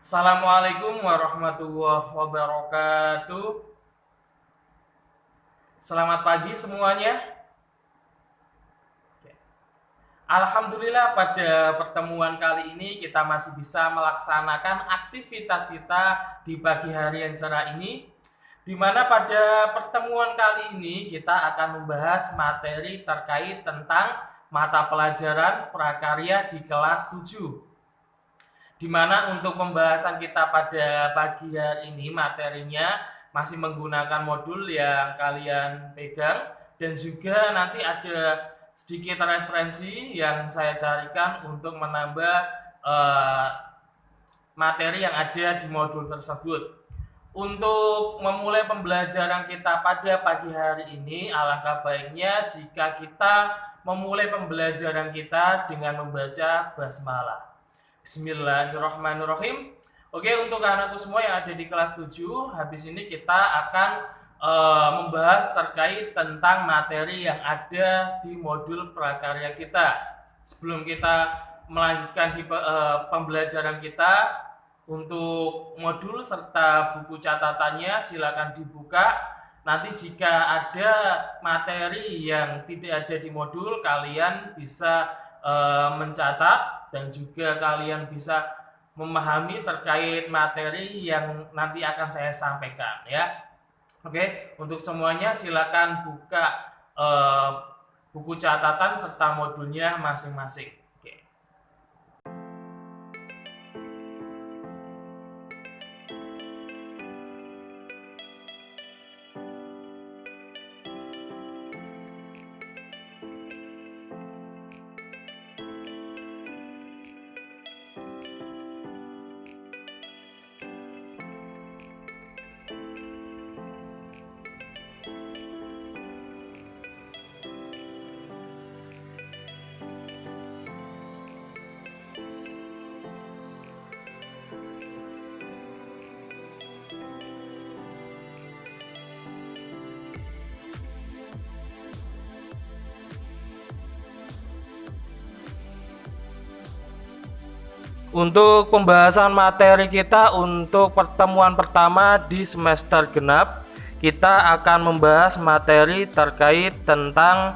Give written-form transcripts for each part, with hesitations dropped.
Assalamualaikum warahmatullahi wabarakatuh. Selamat pagi semuanya. Alhamdulillah pada pertemuan kali ini kita masih bisa melaksanakan aktivitas kita di pagi hari yang cerah ini, di mana pada pertemuan kali ini kita akan membahas materi terkait tentang mata pelajaran prakarya di kelas 7. Di mana untuk pembahasan kita pada pagi hari ini materinya masih menggunakan modul yang kalian pegang, dan juga nanti ada sedikit referensi yang saya carikan untuk menambah eh, materi yang ada di modul tersebut. Untuk memulai pembelajaran kita pada pagi hari ini, alangkah baiknya jika kita memulai pembelajaran kita dengan membaca basmalah. Bismillahirrahmanirrahim. Oke, untuk anakku semua yang ada di kelas 7, habis ini kita akan membahas terkait tentang materi yang ada di modul prakarya kita. Sebelum kita melanjutkan di pembelajaran kita, untuk modul serta buku catatannya silakan dibuka. Nanti jika ada materi yang tidak ada di modul, kalian bisa mencatat dan juga kalian bisa memahami terkait materi yang nanti akan saya sampaikan ya. Oke, untuk semuanya silakan buka buku catatan serta modulnya masing-masing. Oke. Untuk pembahasan materi kita untuk pertemuan pertama di semester genap, kita akan membahas materi terkait tentang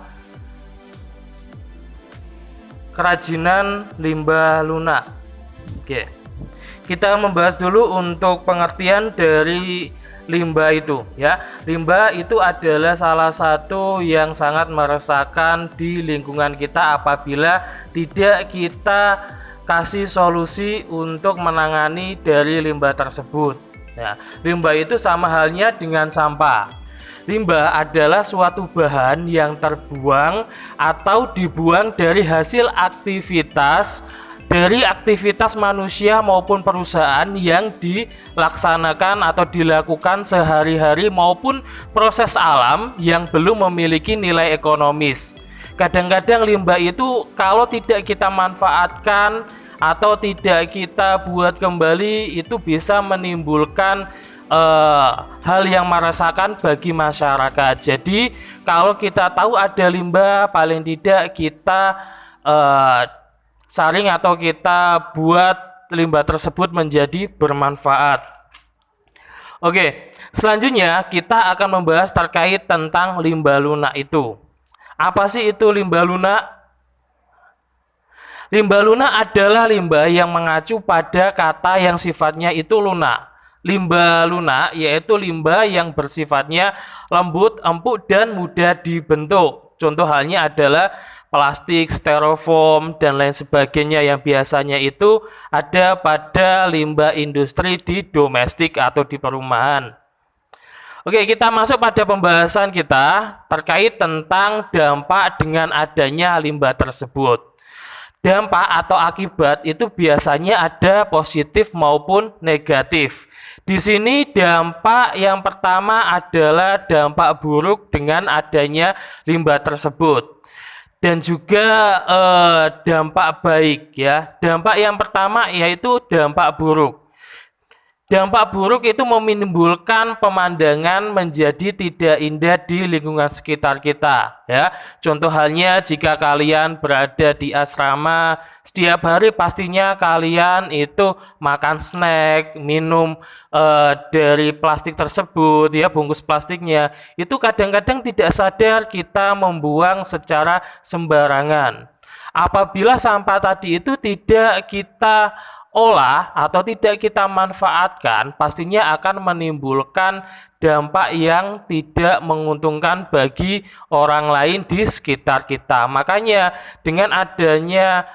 kerajinan limbah lunak. Oke. Kita membahas dulu untuk pengertian dari limbah itu ya. Limbah itu adalah salah satu yang sangat meresahkan di lingkungan kita apabila tidak kita kasih solusi untuk menangani dari limbah tersebut. Ya, limbah itu sama halnya dengan sampah. Limbah adalah suatu bahan yang terbuang atau dibuang dari hasil aktivitas manusia maupun perusahaan yang dilaksanakan atau dilakukan sehari-hari maupun proses alam yang belum memiliki nilai ekonomis. Kadang-kadang limbah itu kalau tidak kita manfaatkan atau tidak kita buat kembali, itu bisa menimbulkan hal yang meresahkan bagi masyarakat. Jadi kalau kita tahu ada limbah, paling tidak kita saring atau kita buat limbah tersebut menjadi bermanfaat. Oke, selanjutnya kita akan membahas terkait tentang limbah lunak itu. Apa sih itu limbah lunak? Limbah lunak adalah limbah yang mengacu pada kata yang sifatnya itu lunak. Limbah lunak yaitu limbah yang bersifatnya lembut, empuk, dan mudah dibentuk. Contoh halnya adalah plastik, styrofoam, dan lain sebagainya yang biasanya itu ada pada limbah industri di domestik atau di perumahan. Oke, kita masuk pada pembahasan kita terkait tentang dampak dengan adanya limbah tersebut. Dampak atau akibat itu biasanya ada positif maupun negatif. Di sini dampak yang pertama adalah dampak buruk dengan adanya limbah tersebut. Dan juga dampak baik ya. Dampak yang pertama yaitu dampak buruk. Dampak buruk itu menimbulkan pemandangan menjadi tidak indah di lingkungan sekitar kita, ya. Contoh halnya jika kalian berada di asrama, setiap hari pastinya kalian itu makan snack, minum dari plastik tersebut, ya, bungkus plastiknya. Itu kadang-kadang tidak sadar kita membuang secara sembarangan. Apabila sampah tadi itu tidak kita olah atau tidak kita manfaatkan, pastinya akan menimbulkan dampak yang tidak menguntungkan bagi orang lain di sekitar kita. Makanya dengan adanya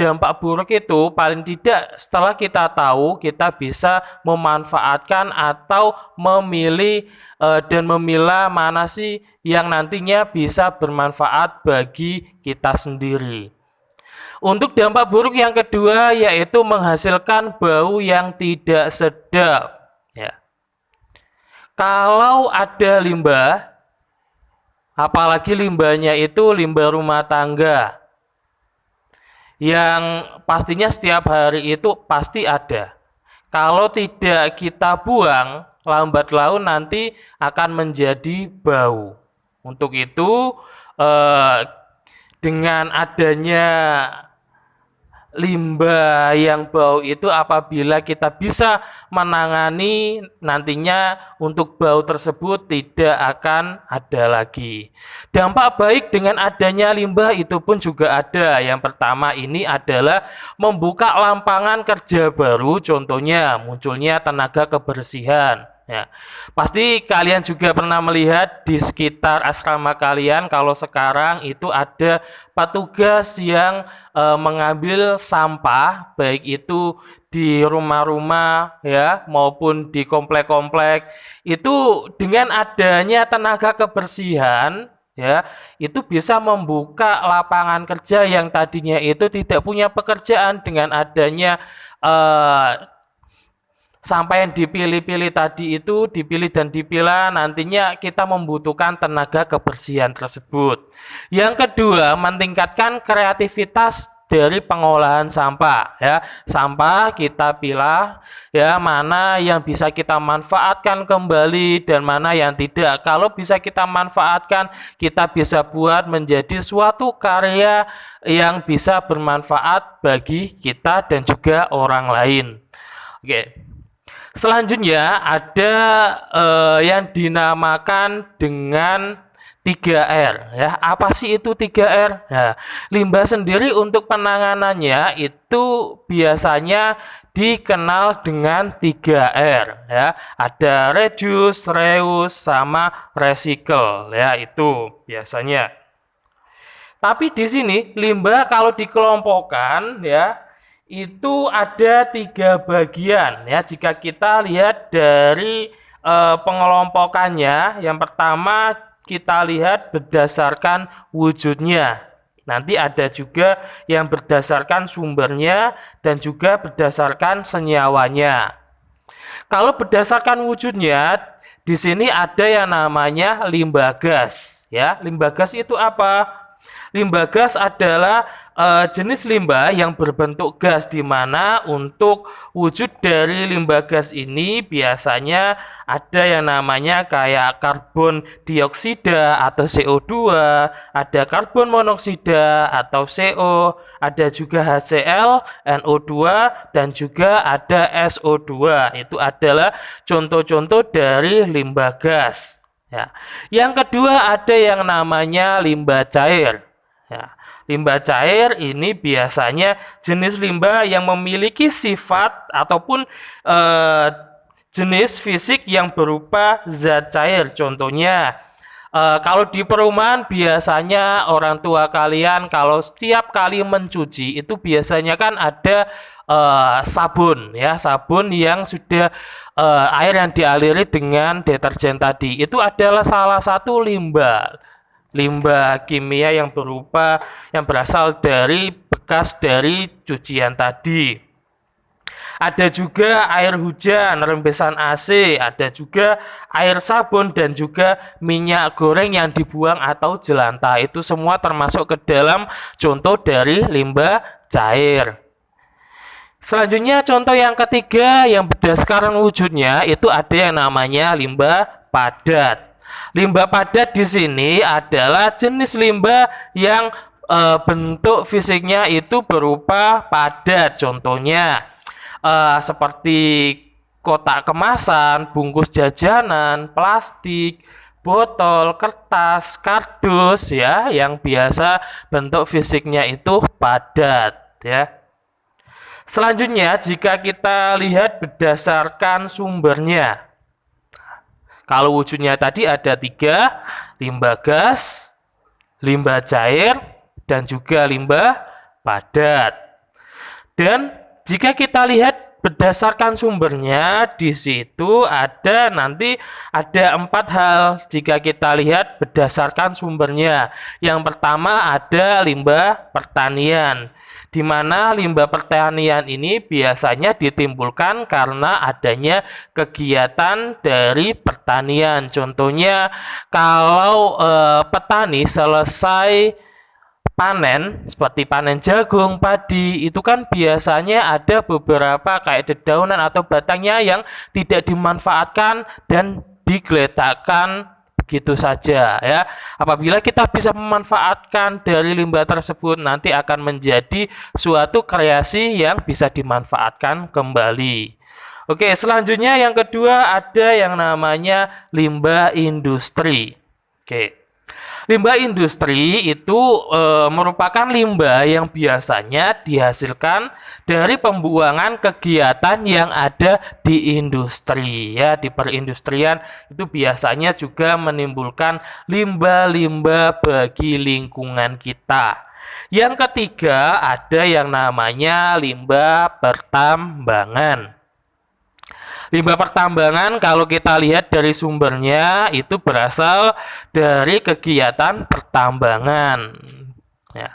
dampak buruk itu, paling tidak setelah kita tahu, kita bisa memanfaatkan atau memilih dan memilah mana sih yang nantinya bisa bermanfaat bagi kita sendiri. Untuk dampak buruk yang kedua yaitu menghasilkan bau yang tidak sedap, ya. Kalau ada limbah, apalagi limbahnya itu limbah rumah tangga, yang pastinya setiap hari itu pasti ada. Kalau tidak kita buang, lambat laun nanti akan menjadi bau. Untuk itu, dengan adanya limbah yang bau itu, apabila kita bisa menangani, nantinya untuk bau tersebut tidak akan ada lagi. Dampak baik dengan adanya limbah itu pun juga ada. Yang pertama ini adalah membuka lapangan kerja baru, contohnya munculnya tenaga kebersihan. Ya, pasti kalian juga pernah melihat di sekitar asrama kalian kalau sekarang itu ada petugas yang mengambil sampah, baik itu di rumah-rumah, ya, maupun di komplek-komplek. Itu dengan adanya tenaga kebersihan, ya, itu bisa membuka lapangan kerja yang tadinya itu tidak punya pekerjaan. Dengan adanya sampah yang dipilih-pilih tadi itu, dipilih dan dipilah, nantinya kita membutuhkan tenaga kebersihan tersebut. Yang kedua, meningkatkan kreativitas dari pengolahan sampah, ya. Sampah kita pilah, ya, mana yang bisa kita manfaatkan kembali dan mana yang tidak. Kalau bisa kita manfaatkan, kita bisa buat menjadi suatu karya yang bisa bermanfaat bagi kita dan juga orang lain. Oke. Selanjutnya ada yang dinamakan dengan 3R, ya. Apa sih itu 3R? Nah, limbah sendiri untuk penanganannya itu biasanya dikenal dengan 3R, ya. Ada reduce, reuse, sama recycle, ya, itu biasanya. Tapi di sini limbah kalau dikelompokkan, ya, itu ada 3 bagian, ya. Jika kita lihat dari pengelompokannya, yang pertama kita lihat berdasarkan wujudnya. Nanti ada juga yang berdasarkan sumbernya dan juga berdasarkan senyawanya. Kalau berdasarkan wujudnya, di sini ada yang namanya limbah gas, ya. Limbah gas itu apa? Limbah gas adalah jenis limbah yang berbentuk gas, di mana untuk wujud dari limbah gas ini biasanya ada yang namanya kayak karbon dioksida atau CO2, ada karbon monoksida atau CO, ada juga HCl, NO2, dan juga ada SO2. Itu adalah contoh-contoh dari limbah gas, ya. Yang kedua ada yang namanya limbah cair. Ya, limbah cair ini biasanya jenis limbah yang memiliki sifat ataupun jenis fisik yang berupa zat cair. Contohnya, kalau di perumahan biasanya orang tua kalian kalau setiap kali mencuci itu biasanya kan ada sabun, ya, sabun yang sudah air yang dialiri dengan deterjen tadi. Itu adalah salah satu limbah kimia yang berasal dari bekas dari cucian tadi. Ada juga air hujan, rembesan AC, ada juga air sabun dan juga minyak goreng yang dibuang atau jelantah. Itu semua termasuk ke dalam contoh dari limbah cair. Selanjutnya contoh yang ketiga yang berdasarkan wujudnya itu ada yang namanya limbah padat. Limbah padat di sini adalah jenis limbah yang bentuk fisiknya itu berupa padat. Contohnya seperti kotak kemasan, bungkus jajanan, plastik, botol, kertas, kardus ya, yang biasa bentuk fisiknya itu padat ya. Selanjutnya, jika kita lihat berdasarkan sumbernya, kalau wujudnya tadi ada 3, limbah gas, limbah cair, dan juga limbah padat. Dan jika kita lihat berdasarkan sumbernya, di situ ada 4 hal jika kita lihat berdasarkan sumbernya. Yang pertama ada limbah pertanian, di mana limbah pertanian ini biasanya ditimbulkan karena adanya kegiatan dari pertanian. Contohnya kalau petani selesai panen, seperti panen jagung, padi, itu kan biasanya ada beberapa kayak dedaunan atau batangnya yang tidak dimanfaatkan dan digeletakkan begitu saja ya. Apabila kita bisa memanfaatkan dari limbah tersebut, nanti akan menjadi suatu kreasi yang bisa dimanfaatkan kembali. Oke, selanjutnya yang kedua ada yang namanya limbah industri. Oke. Limbah industri itu merupakan limbah yang biasanya dihasilkan dari pembuangan kegiatan yang ada di industri ya. Di perindustrian itu biasanya juga menimbulkan limbah-limbah bagi lingkungan kita. Yang ketiga ada yang namanya limbah pertambangan. Limbah pertambangan kalau kita lihat dari sumbernya itu berasal dari kegiatan pertambangan. Ya.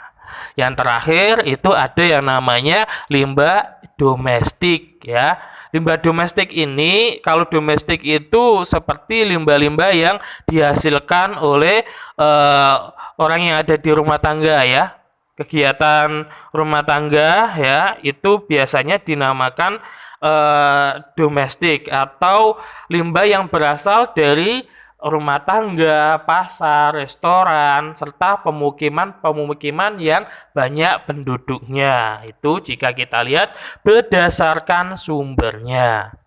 Yang terakhir itu ada yang namanya limbah domestik ya. Limbah domestik ini, kalau domestik itu seperti limbah-limbah yang dihasilkan oleh orang yang ada di rumah tangga ya. Kegiatan rumah tangga ya, itu biasanya dinamakan domestik atau limbah yang berasal dari rumah tangga, pasar, restoran, serta pemukiman yang banyak penduduknya. Itu jika kita lihat berdasarkan sumbernya.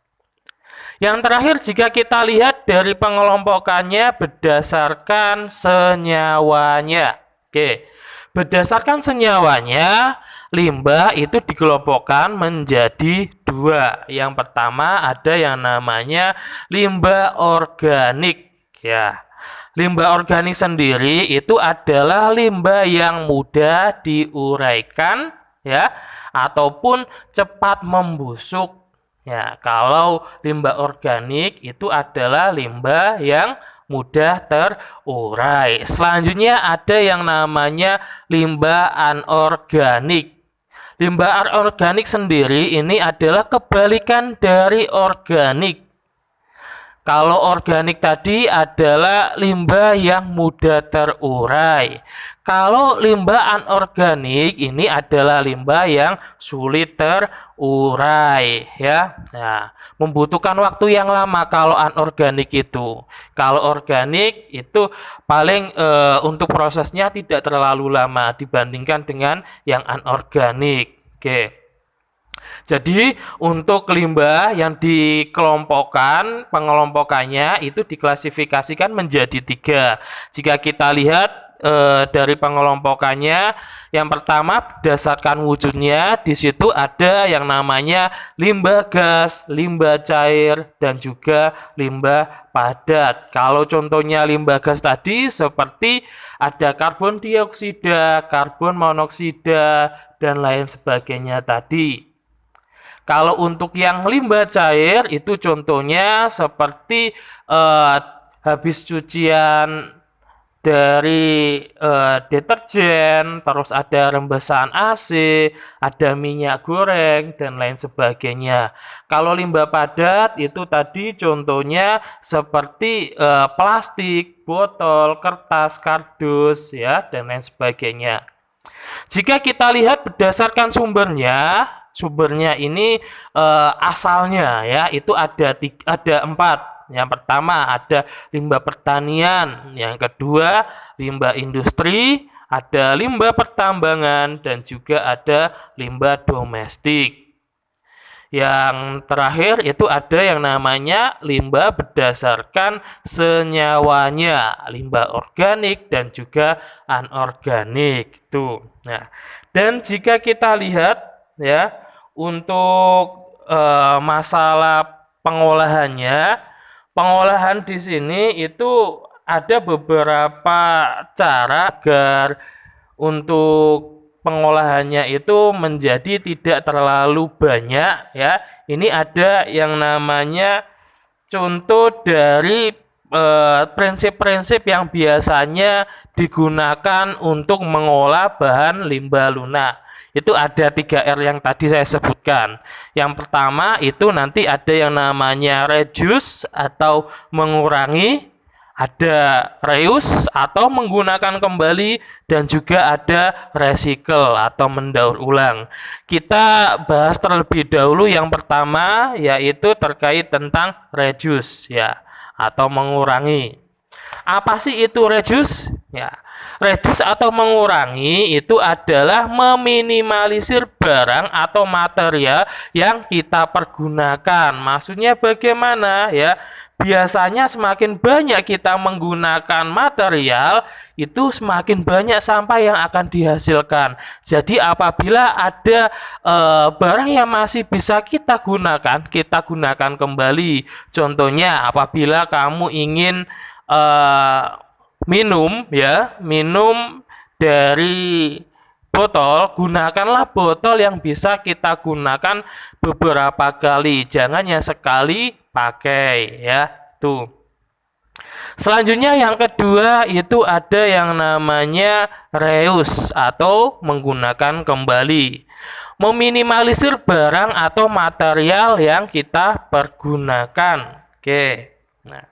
Yang terakhir jika kita lihat dari pengelompokannya berdasarkan senyawanya. Oke. Berdasarkan senyawanya, limbah itu dikelompokkan menjadi 2. Yang pertama ada yang namanya limbah organik ya. Limbah organik sendiri itu adalah limbah yang mudah diuraikan ya ataupun cepat membusuk. Ya, kalau limbah organik itu adalah limbah yang mudah terurai. Selanjutnya ada yang namanya limbah anorganik. Limbah anorganik sendiri ini adalah kebalikan dari organik. Kalau organik tadi adalah limbah yang mudah terurai. Kalau limbah anorganik ini adalah limbah yang sulit terurai ya. Nah, membutuhkan waktu yang lama kalau anorganik itu. Kalau organik itu paling untuk prosesnya tidak terlalu lama dibandingkan dengan yang anorganik. Oke. Jadi untuk limbah yang dikelompokkan, pengelompokannya itu diklasifikasikan menjadi 3. Jika kita lihat dari pengelompokannya, yang pertama berdasarkan wujudnya, di situ ada yang namanya limbah gas, limbah cair, dan juga limbah padat. Kalau contohnya limbah gas tadi seperti ada karbon dioksida, karbon monoksida, dan lain sebagainya tadi. Kalau untuk yang limbah cair itu contohnya seperti habis cucian dari deterjen, terus ada rembesan AC, ada minyak goreng, dan lain sebagainya. Kalau limbah padat itu tadi contohnya seperti plastik, botol, kertas, kardus, ya, dan lain sebagainya. Jika kita lihat berdasarkan sumbernya, sumbernya ini asalnya ya itu ada 4. Yang pertama ada limbah pertanian, yang kedua limbah industri, ada limbah pertambangan, dan juga ada limbah domestik. Yang terakhir itu ada yang namanya limbah berdasarkan senyawanya, limbah organik dan juga anorganik tuh. Nah, dan jika kita lihat ya untuk masalah pengolahan di sini itu ada beberapa cara agar untuk pengolahannya itu menjadi tidak terlalu banyak ya. Ini ada yang namanya contoh dari prinsip-prinsip yang biasanya digunakan untuk mengolah bahan limbah lunak. Itu ada 3R yang tadi saya sebutkan. Yang pertama itu nanti ada yang namanya reduce atau mengurangi, ada reuse atau menggunakan kembali, dan juga ada recycle atau mendaur ulang. Kita bahas terlebih dahulu yang pertama, yaitu terkait tentang reduce ya atau mengurangi. Apa sih itu reduce? Ya, reduce atau mengurangi itu adalah meminimalisir barang atau material yang kita pergunakan. Maksudnya bagaimana ya? Biasanya semakin banyak kita menggunakan material, itu semakin banyak sampah yang akan dihasilkan. Jadi apabila ada barang yang masih bisa kita gunakan kembali. Contohnya apabila kamu ingin minum dari botol, gunakanlah botol yang bisa kita gunakan beberapa kali, jangan yang sekali pakai ya tuh. Selanjutnya yang kedua itu ada yang namanya reuse atau menggunakan kembali, meminimalisir barang atau material yang kita pergunakan. Oke, nah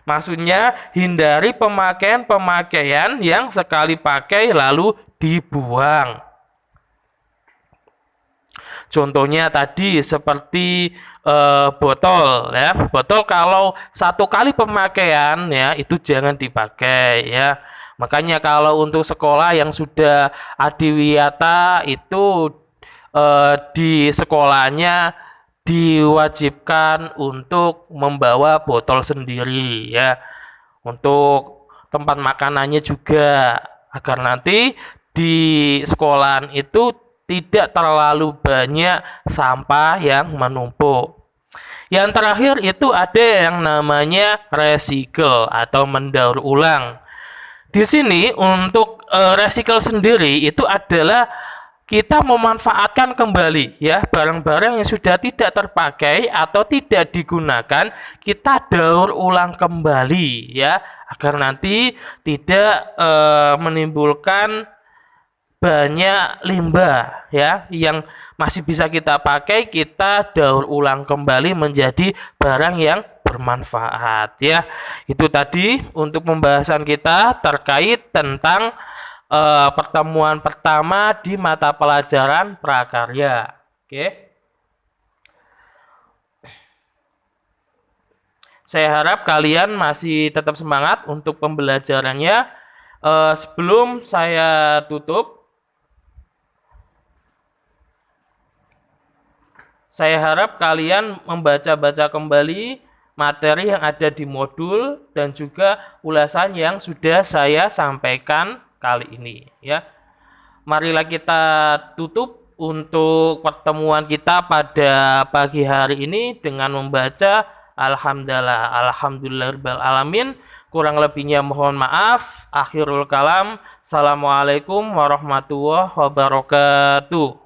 maksudnya hindari pemakaian yang sekali pakai lalu dibuang. Contohnya tadi seperti botol ya. Botol kalau satu kali pemakaian ya itu jangan dipakai ya. Makanya kalau untuk sekolah yang sudah adiwiyata itu di sekolahnya diwajibkan untuk membawa botol sendiri ya. Untuk tempat makanannya juga, agar nanti di sekolahan itu tidak terlalu banyak sampah yang menumpuk. Yang terakhir itu ada yang namanya recycle atau mendaur ulang. Di sini untuk recycle sendiri itu adalah kita memanfaatkan kembali ya barang-barang yang sudah tidak terpakai atau tidak digunakan, kita daur ulang kembali ya, agar nanti tidak menimbulkan banyak limbah ya yang masih bisa kita pakai, kita daur ulang kembali menjadi barang yang bermanfaat ya. Itu tadi untuk pembahasan kita terkait tentang pertemuan pertama di mata pelajaran prakarya. Oke. Saya harap kalian masih tetap semangat untuk pembelajarannya. Sebelum saya tutup, saya harap kalian membaca-baca kembali materi yang ada di modul dan juga ulasan yang sudah saya sampaikan kali ini ya. Marilah kita tutup untuk pertemuan kita pada pagi hari ini dengan membaca Alhamdulillahirabbil alamin. Kurang lebihnya mohon maaf. Akhirul kalam. Assalamualaikum warahmatullahi wabarakatuh.